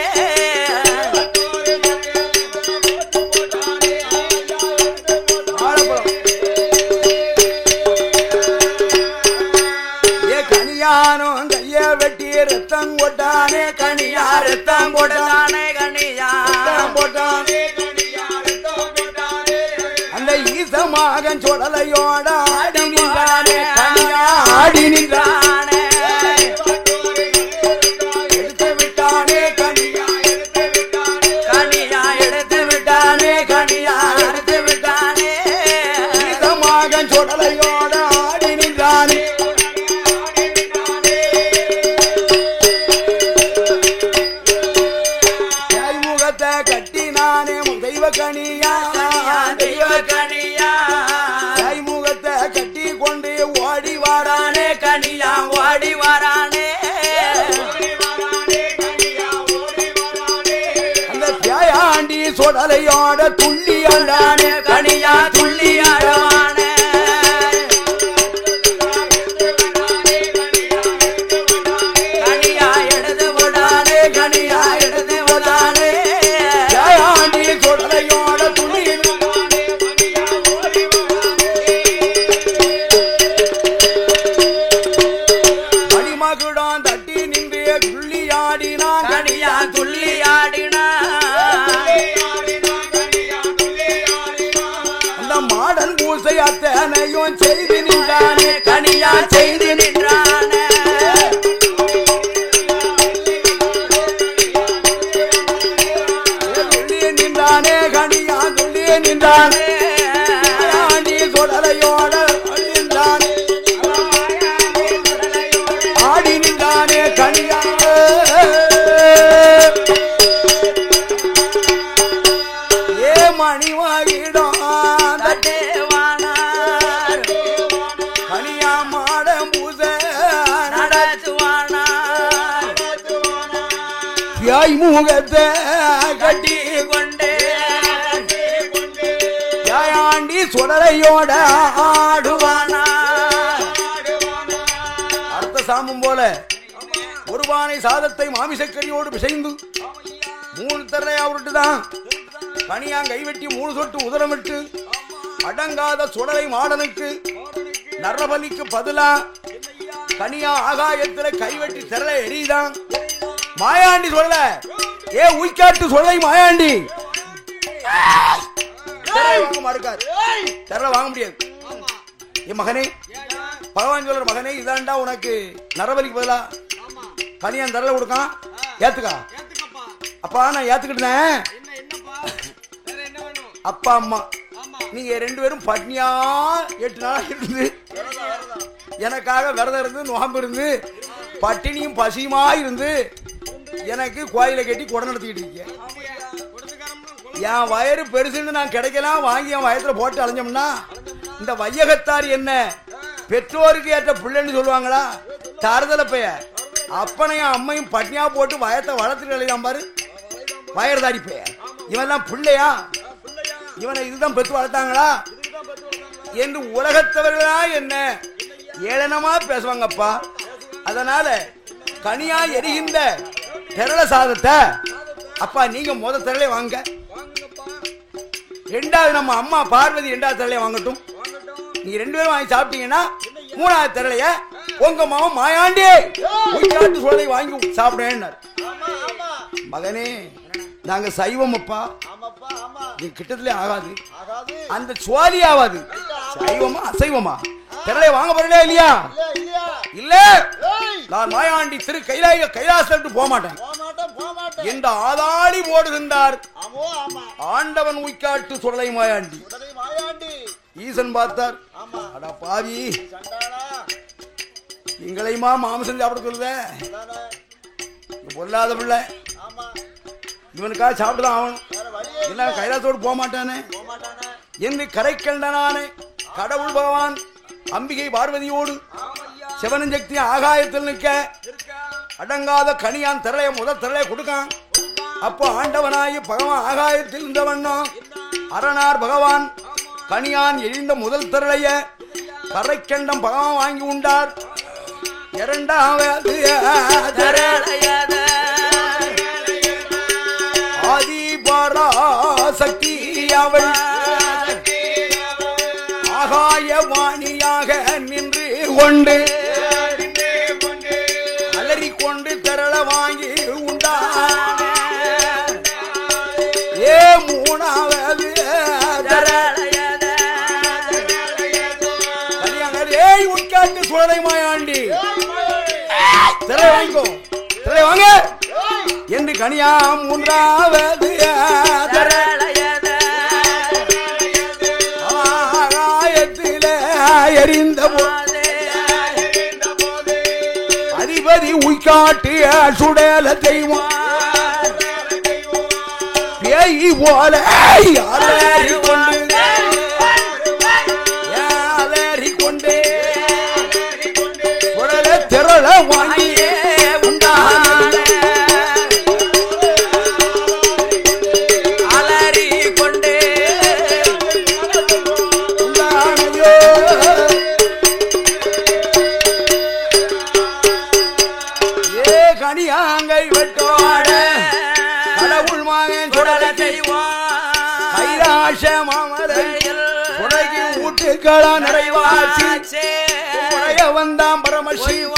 கைய வெட்டி ரத்தம் போட்டானே, கனியா ரத்தம் போட்டானே, கனியா போட்டானே, அந்த ஈசமாகன் சுடலையோட ஆடி நின்றானே, கனியா ஆடி நின்றானே, எடுத்து விட்டானே, கனியா எடுத்து விட்டானே, கனியா எடுத்து விட்டானே, கனியா எடுத்து விட்டானே, ஈசமாகன் சுடலையோட ஆடி நின்றானே. கட்டினானே தெய்வ கனியா, தெய்வ கனியா, கைமுகத்தை கட்டி கொண்டு ஓடி வாரானே, கனியா ஓடி வாரானே, அந்த தியாயாண்டி சுடலையோட துள்ளி ஆடானே, கனியா துள்ளி ஆடானே, கனியா எடுத்து விடானே, கனியா எடுத்து விடானே, சுடலையோட துணி மணிமகுடம் தட்டி நின்று துள்ளி ஆடினான், கனியா துள்ளி ஆடினான், அந்த மாடன் பூசை அத்தனையும் செய்து நின்றானே, கனியா செய்து நின்றானே, கனியா துள்ளி நின்றானே, ஆண்டி சுடலையோட நின்றானே, ஆடி நின்றானே, கனியா ஏ மணிவாகிடும் தட்டேவானார், கனியா மாடம் பூச நடத்துவானார், யாய் முகத்தை கட்டி கொண்டே யாயாண்டி சுடலையோட ஆடுவானா. அர்த்த சாமம் போல ஒரு பானை சாதத்தை மாமிசக்கரியோடு பிசைந்து 3 தரையா உருட்டுதான் கனியா கைவெட்டி 3 சொட்டு உதரமிட்டு அடங்காத சுடலை மாடனுக்கு நரபலிக்கு பதிலா கனியா ஆகாயத்துல கைவெட்டி திரளை எரிதான். மாயாண்டி சொல்ல ஊய்காட்டு சொல்லை மாயாண்டி தெரல வாங்க முடியாது. என் மகனே பகவான் சொல்ற மகனே, இதாண்டா உனக்கு நரபலிக்கு பதிலா கனியான் தெரல கொடுக்கான், ஏத்துக்கா. அப்பா நான் ஏத்துக்கிட்டேன். அப்பா அம்மா நீங்க 2 பேரும் பட்னியா 8 நாளா இருந்து எனக்காக விரதம் இருந்து நோம்பு இருந்து பட்டினியும் பசியுமா இருந்து எனக்கு கோயிலை கட்டி கொடை நடத்திக்கிட்டு இருக்கேன். என் வயிறு பெருசுன்னு நான் கிடைக்கலாம் வாங்கி என் வயத்துல போட்டு அலைஞ்சோம்னா இந்த வையகத்தார் என்ன பெற்றோருக்கு ஏற்ற பிள்ளைன்னு சொல்லுவாங்களா? தருதல பைய அப்பனையும் அம்மையும் பட்னியா போட்டு வயத்தை வளர்த்துட்டு அழைதான் பாரு வயர்தாடி பைய. இவன் பிள்ளையா? இவனை இதுதான் பெற்று வளர்த்தாங்களா என்று உலகத்தவர்களா என்ன ஏளனமா பேசுவாங்கப்பா. அதனால கனியா எரிகின்ற திரள சாதத்தை அப்பா நீங்க முத திரளை வாங்க, 2வது நம்ம அம்மா பார்வதி 2வது திரளைய வாங்கட்டும். நீங்க 2 பேரும் வாங்கி சாப்பிட்டீங்கன்னா 3வது திரளைய உங்க மாமன் மாயாண்டி ஊய்காட்டு சுடலை வாங்கி சாப்பிடுவேன். மகனே நாங்க சைவம் அப்பா, நீ கிட்டத்திலே ஆகாது, அந்த சுவாலி ஆகாது. சைவமா அசைவமா திரளை வாங்க போறே இல்லையா? இல்லையா? இல்ல, நான் மாயாண்டி திரு கைலாசத்துக்கு போக மாட்டேன் என்ற ஆதாளி போடுகின்றார் ஆண்டவன் உய்காட்டு சுடலை மாயாண்டி. ஈசன் பார்த்தார், அடா பாவி, எங்களையுமா மாமிசம் சாப்பிட சொல்லுத, பொல்லாத பிள்ளை, இவனுக்காக சாப்பிட்டுதான் ஆகணும், இல்ல கைலாசத்தோடு போக மாட்டானே என்று கரை கண்டனானே. கடவுள் பகவான் அம்பிகை பார்வதியோடு சிவனஞ்சக்தி ஆகாயத்தில் நிற்க அடங்காத கனியான் திரளைய முதல் திரளைய கொடுக்கான். அப்போ ஆண்டவனாயி பகவான் ஆகாயத்தில் இருந்த வண்ணம் அரணார் பகவான் கனியான் எழிந்த முதல் திரளைய கரைக்கண்டம் பகவான் வாங்கி உண்டார். இரண்டாவது ஆதிபராசக்தி அவள் ஆகாய வாணியாக நின்று கொண்டு அலறி கொண்டு திரள வாங்கி உண்டார். ஏ மூணாவது உட்காட்டு சுடலை மாயாண்டி திரை வாங்கிக்கோ, திரை வாங்க என்று கனியா. மூன்றாவது ஆகாயத்தில எரிந்த அதிபதி உய்காட்டு சுடல தெய்வம் பேய் போல அலறி கொண்டு சுடல திரள வாங்கி கனியாங்கை வெட்டோட கடவுள் மகன் சுடல செய்வான் கைலாச மாமலையில் உலகி ஊட்டுக்களா நிறைவாச்சு உடைய வந்தான் பரமசிவாட்டி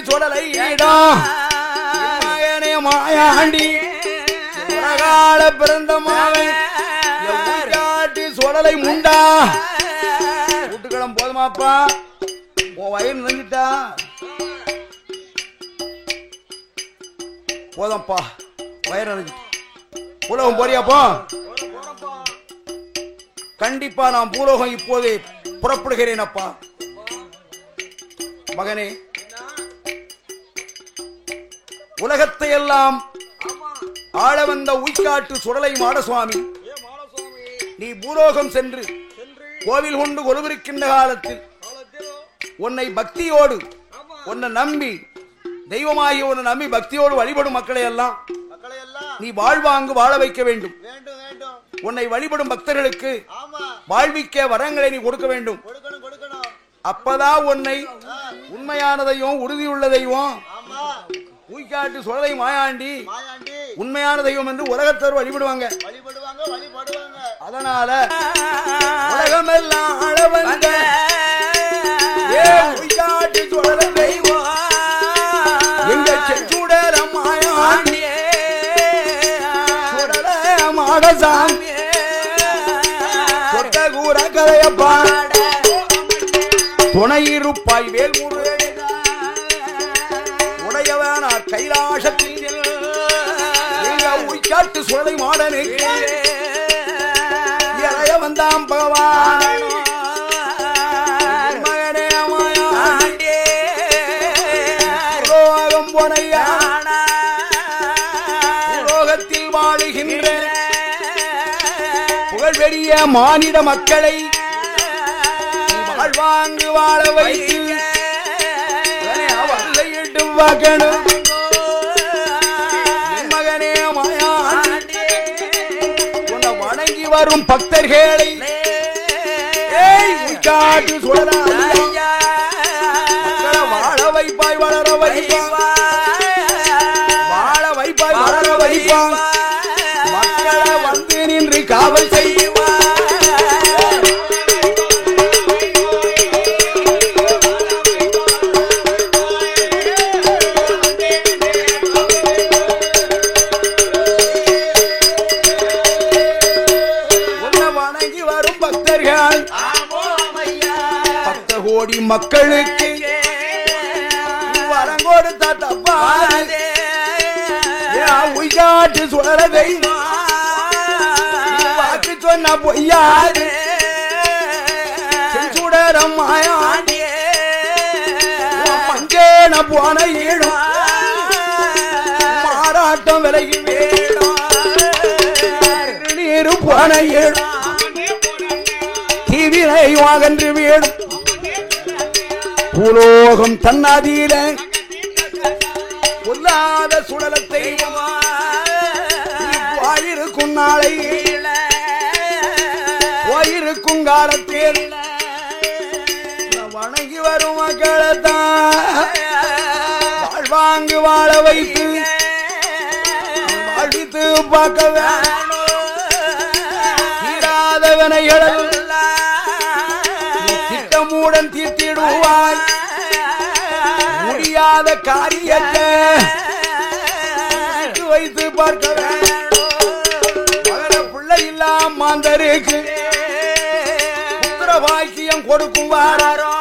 சுடலை மகனே மாயாண்டி உலகால பிறந்த மகன் சுடலை முண்டா ஊட்டுக்களம் போதுமாப்பா, உன் வயிறு நினைஞ்சிட்டா போதப்பா, வயிறு அடைஞ்சிட்டு பூலோகம் போறியாப்பா? கண்டிப்பா நான் பூலோகம் இப்போதே புறப்படுகிறேன் அப்பா. மகனே, உலகத்தை எல்லாம் ஆள வந்த உய்காட்டு சுடலை மாடசுவாமி, நீ பூலோகம் சென்று கோவில் கொண்டு கொலுவிருக்கின்ற காலத்தில் உன்னை பக்தியோடு உன்னை நம்பி தெய்வமாகி உன்னை நம்பி பக்தியோடு வழிபடும் மக்களை எல்லாம் நீ வாழ்வாங்கு வாழ வைக்க வேண்டும். உன்னை வழிபடும் பக்தர்களுக்கு வாழ்விக்க வரங்களை நீ கொடுக்க வேண்டும். அப்பதான் உன்னை உண்மையானதையும் உறுதியுள்ளதையும் உய்காட்டு சுடலை மாயாண்டி உண்மையான தெய்வம் என்று உலகத்தோர் வழிபடுவாங்க. அதனால உலகமெல்லாம் அளவங்க உய்காட்டு சுடலை தெய்வம் எங்க செஞ்சுடல மாயாண்டி சுடல மாடசாமி சொட்ட கூற கதையப்பா துணையிருப்பாய் வேல்முருகன் உடையவனார் கைலாசத்தில் உய்காட்டு சுடலை மாடனுக்கு இறைய வந்தாம் பகவான் மகனே மாயாண்டி உலோகம் போனையா உலோகத்தில் வாழுகின்ற புகழ்பெரிய மானிட மக்களை வாழ்வாங்கு வாழ வைத்து அவர்களிட்டு வாக்கணும். மகனே மாயாண்டி உன்னை வணங்கி வரும் பக்தர்களை உய்காட்டு சுடலை வாழ வைப்பாய் வளர வைப்பாய் வாழ வைப்பாய் வளர வைப்பாய் மக்களை வந்து நின்று காவல் செய்வாய். உன்னை வணங்கி வரும் பக்தர்கள் கொடுத்த தப்பாதே உய்காட்டு சுடலை வாக்கு சொன்ன பொய்யாது சுடரம் மாயாண்டியே மஞ்சேன போன ஈடும் மாறாட்டம் விலகி வேணும் நீரு போன ஈடும் தீவிரை வாகன்று வீடும் பூலோகம் தன்னாதியில பொல்லாத சுடலத்தை வாயிருக்கும் நாளை வாயிருக்கும் காலத்தில் வணங்கி வரும் மக்களைத்தான் வாழ்வாங்கு வாழ வைத்து வாழ்வித்து பார்க்க வேணாதவனைகள் திட்டமுடன் தீர்த்திடுவாய் முடியாத காரியத்தை வைத்து பார்க்க மகன பிள்ளை இல்லாம மாந்தருக்கு புத்திர பாக்கியம் கொடுக்கும் வாரோ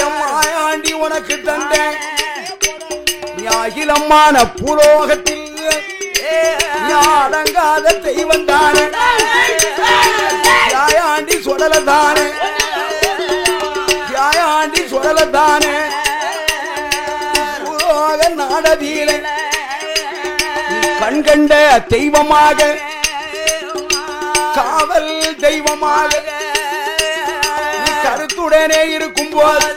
என் மாயாண்டி உனக்கு தந்தேன் நீ அகிலமான பூலோகத்தில் அடங்காத தெய்வம் தானே யாயாண்டி சொல்லல தானே யாயாண்டி சொல்லல தானே பூலோக நாடதியில கண்கண்ட தெய்வமாக காவல் தெய்வமாக கருத்துடனே இருக்கும் போது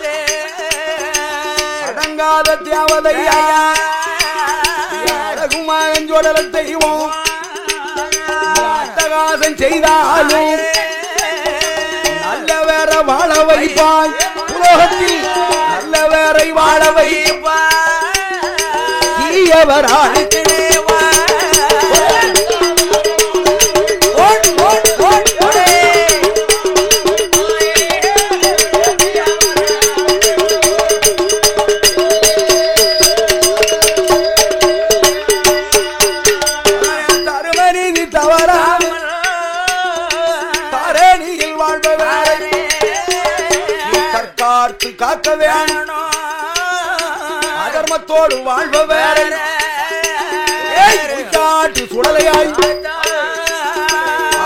அடங்காத தேவதையா அழகுமாஞ்சொடல தெய்வம் அட்டகாசம் செய்தாலும் நல்ல வேற வாழ வைப்பாய் உலகத்தில் நல்ல வேறை வாழ வைப்பாய் தீயவராக காக்க வேணும் அதர்மத்தோடு வாழ்வ வேற காட்டு சுடலையாய்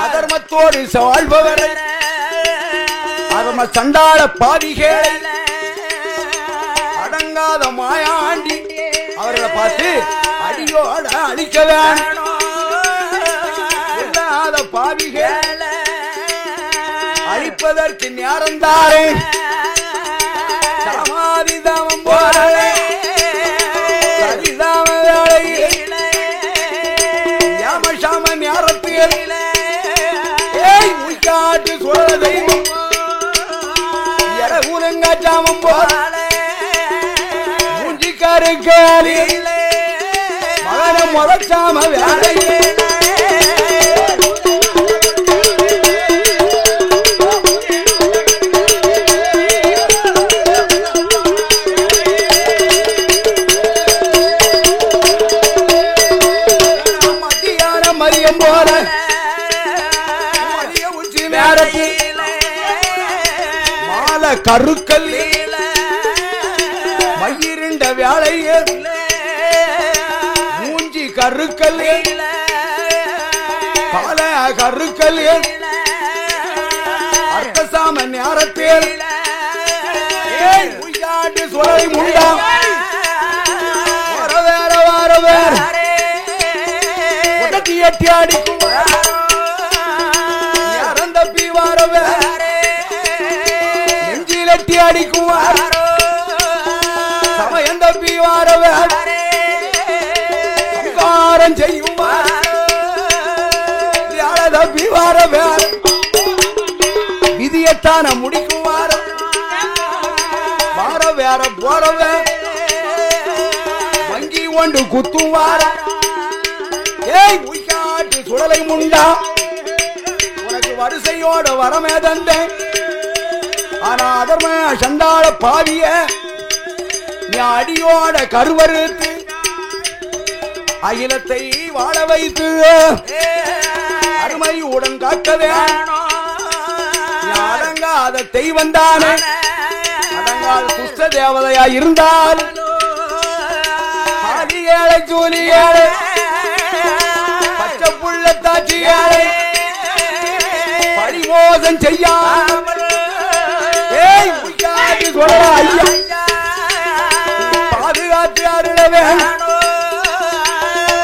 அதர்மத்தோடு வாழ்பவர் அதர்ம சண்டாள பாதிகள் அடங்காத மாயாண்டி அவர்களை பார்த்து அடியோட அழிக்க வேணும் இல்லாத பாவிகள் அழிப்பதற்கு நேரந்தாரே சமாதிதாமம் போலே சரிதாம வேளையில் யாமசாம நேரத்தில் உய்காட்டு சுழல தெய்வம் எரகுலங்க ஜாமம் போலே மூஞ்சிக்காரு காலில் மகன முதச்சாம வேளையில் மாலை கருக்கல் மயிரிண்ட வேளையில் மூஞ்சி கருக்கல் கால கருக்கல் அர்த்தசாம நேரத்தில் உய்யாட்டு சுழலை முண்டாம் வர வேற வார வேற உடத்தி எட்டி அடிக்கும் நெஞ்சிலட்டி அடிக்குவார் சமயம் தப்பி வாரவர் காரம் செய்யுவார் தப்பி வாரவர் விதியத்தான முடிக்குவார் வார வேற போறவர் வங்கி ஒன்று குத்துவார் உய்காட்டு சுடலை முண்டா உனக்கு வரிசையோட வரமே தந்தேன் ஆனா அதர்ம சண்டாள பாவிய நீ அடியோட கருவறுத்து அகிலத்தை வாழ வைத்து அருமையுடன் காக்கவே அடங்காத தெய்வந்தானே அடங்காத துஷ்ட தேவதையா இருந்தால் சூலிகளை சூலிகளை பச்சை புள்ள தாட்சிகளை பரிமோசம் செய்யாமல் பாதுகாத்து அருள வேணும்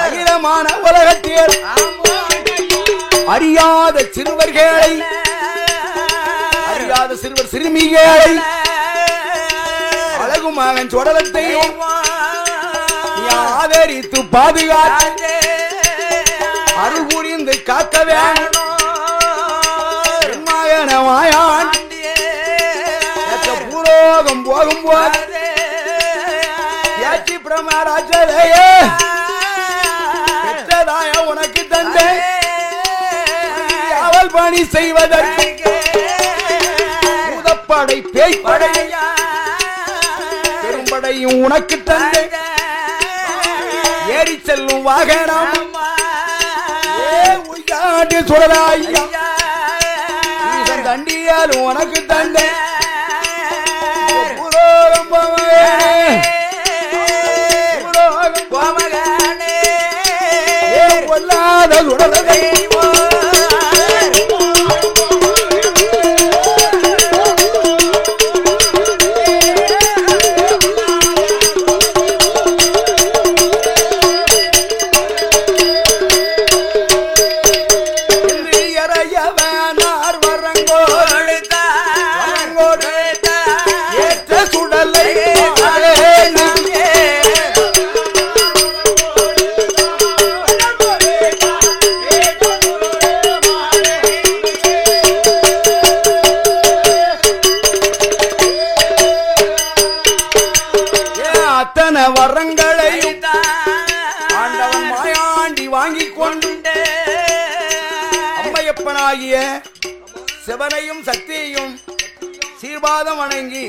அகிலமான உலகத்தில் அறியாத சிறுவர்களை அறியாத சிறுவர் சிறுமிகளை அழகு மகன் சொடலத்தையும் ஆதரித்து பாதுகாத்து அருள் புரிந்து காக்க வேணும் மகன மாயான் பூலோகம் போகும் போது ஏச்சி பிரமராஜரையே பெற்றதாய உனக்கு தந்தை அவள் பணி செய்வதற்கு பூதப்படை பேய்ப்படை பெரும்படையும் உனக்கு தந்தை ஏறி செல்லும் வாகனம் சுடராய்யா தண்டியாலும் உனக்கு தந்தை கொல்லாத சுடலை வரங்களையும் ஆண்டவன் மாயாண்டி வாங்கிக் கொண்டு அம்மையப்பனாகிய சிவனையும் சக்தியையும் சீர்பாதம் வணங்கி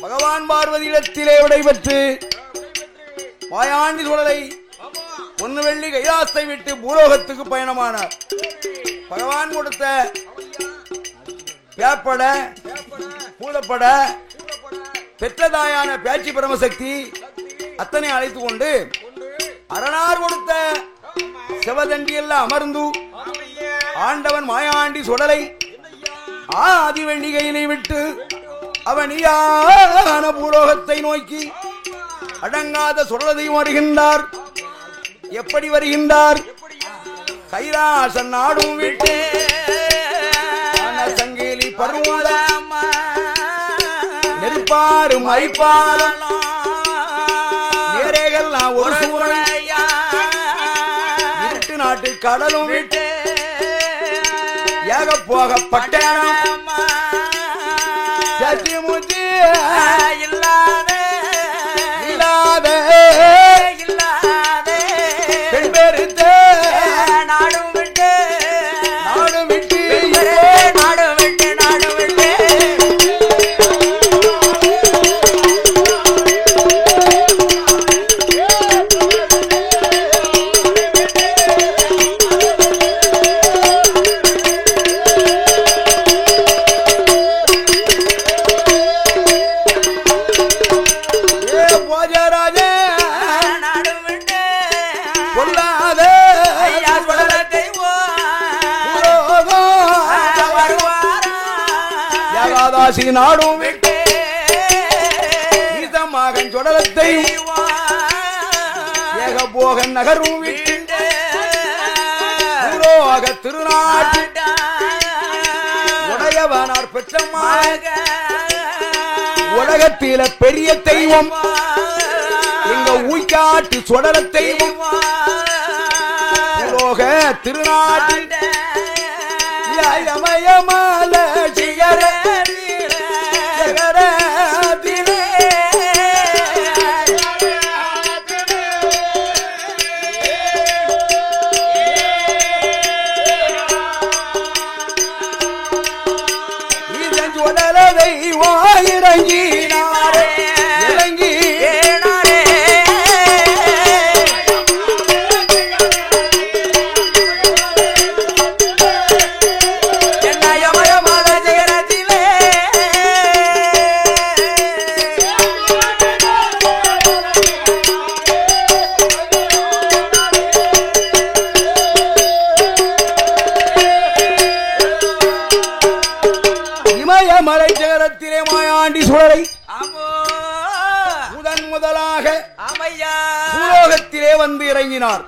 பகவான் பார்வதியிடத்திலே விடைபெற்று மாயாண்டி சுடலை பொன்னு வெள்ளி கைலாசத்தை விட்டு பூலோகத்துக்கு பயணமானார். பகவான் கொடுத்த பேப்பட பூதப்பட பெற்றதாயான பேச்சி பரமசக்தி அத்தனை அழைத்துக் கொண்டு அரணார் கொடுத்த சிவதண்டியெல்லாம் அமர்ந்து ஆண்டவன் மாயாண்டி சுடலை ஆதி வெள்ளிகையினை விட்டு அவனியான பூலோகத்தை நோக்கி அடங்காத சுடலையும் வருகின்றார். எப்படி வருகின்றார்? கைலாசன் நாடும் விட்டு சங்கேலி பருவம் நெருப்பாரும் ஐப்பாரும் நேரேகெல்லாம் ஒரு சூறையா இருட்டு நாட்டு கடலும் விட்டு ஏக போக பட்டணம் சத்தி முத்தி இல்லாத பெண் பெருத்த நாடும் விட்டு நாடும் விட்டு மகன் சுடலத்தை ஏக போகன் நகரும் விட்டு திருநாட்டு உடையவனார் பெற்றமாக உலகத்தில பெரிய தெய்வம் எங்க ஊய்காட்டு சுடல தெய்வம் உலோக திருநாட்டு மயமால சிகர இறங்கினாரே என்னயமயமலை மலை சிகரத்திலே மாயாண்டி சுடலை ஆமோ முதன் முதலாக ஆமையா பூலோகத்திலே வந்து இறங்கினார்.